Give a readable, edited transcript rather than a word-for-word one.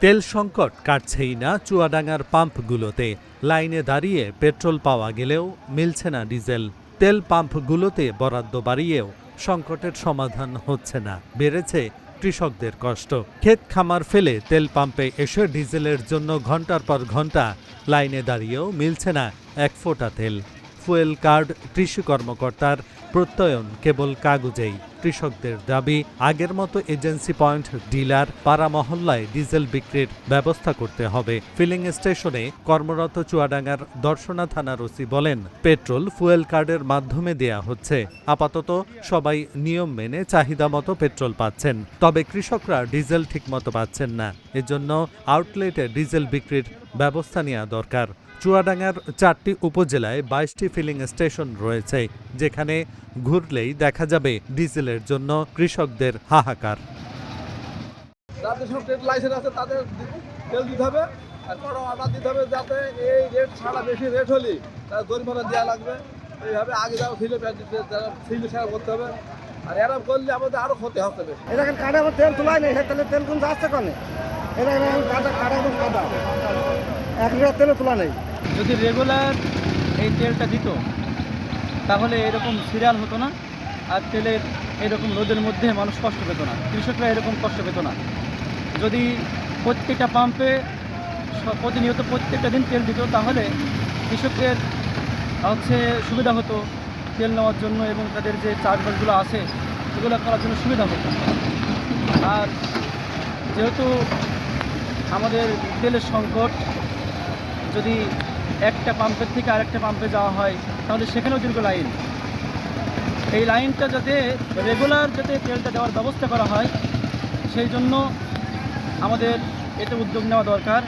তেল সংকট কাটছেই না চুয়াডাঙ্গার পাম্পগুলোতে। লাইনে দাঁড়িয়ে পেট্রোল পাওয়া গেলেও মিলছে না ডিজেল। তেল পাম্পগুলোতে বরাদ্দ বাড়িয়েও সংকটের সমাধান হচ্ছে না, বেড়েছে কৃষকদের কষ্ট। ক্ষেত খামার ফেলে তেল পাম্পে এসে ডিজেলের জন্য ঘন্টার পর ঘন্টা লাইনে দাঁড়িয়েও মিলছে না এক ফোঁটা তেল। ফুয়েল কার্ড কৃষি কর্মকর্তার প্রত্যয়ন কেবল কাগজেই। কৃষকদের দাবি, আগের মতো এজেন্সি পয়েন্ট, ডিলার, পাড়া মহল্লায় ডিজেল বিক্রির ব্যবস্থা করতে হবে। ফিলিং স্টেশনে কর্মরত চুয়াডাঙ্গার দর্শনা থানার ওসি বলেন, পেট্রোল ফুয়েল কার্ডের মাধ্যমে দেয়া হচ্ছে। আপাতত সবাই নিয়ম মেনে চাহিদা মতো পেট্রোল পাচ্ছেন, তবে কৃষকরা ডিজেল ঠিকমতো পাচ্ছেন না। এজন্য আউটলেটে ডিজেল বিক্রির ব্যবস্থা নেওয়া দরকার। চুয়াডাঙ্গার 4টি উপজেলায় 22টি ফিলিং স্টেশন রয়েছে, যেখানে ঘুরলেই দেখা যাবে ডিজেলের জন্য কৃষকদের হাহাকার। যাদের সব ট্রেড লাইসেন্স আছে তাদের তেল দিতে হবে, আর বড় অর্ডার দিতে হবে, যাতে এই রেট ছাড়া বেশি রেট হলে তার জরিমানা দেওয়া লাগবে। এইভাবে আগে যারা ফিল্ডে সেরা করতে হবে, আর এরকম করলে আমাদের আরও ক্ষতি হতে হবে। এটা কাটা আমার তেল তোলাই নেই, তাহলে তেল কোন যাচ্ছে কনে? এটা কাটা কাটা কাটা 1 লিটার তেলে তোলা নেই। যদি রেগুলার এই তেলটা দিত তাহলে এরকম সিরিয়াল হতো না, আর তেলের এরকম রোদের মধ্যে মানুষ কষ্ট পেত না, কৃষকরা এরকম কষ্ট পেত না। যদি প্রত্যেকটা পাম্পে প্রতিনিয়ত প্রত্যেকটা দিন তেল দিত তাহলে কৃষকের সুবিধা হতো তেল নেওয়ার জন্য, এবং তাদের যে চাষবাসগুলো আছে এগুলো করার জন্য সুবিধা হতো। আর যেহেতু আমাদের তেলের সংকট, যদি একটা পাম্পের থেকে আরেকটা পাম্পে যাওয়া হয় তাহলে সেখানেও দীর্ঘ লাইন। এই লাইনটা যাতে রেগুলার যাতে তেলটা দেওয়ার ব্যবস্থা করা হয়, সেই জন্য আমাদের এতে উদ্যোগ নেওয়া দরকার।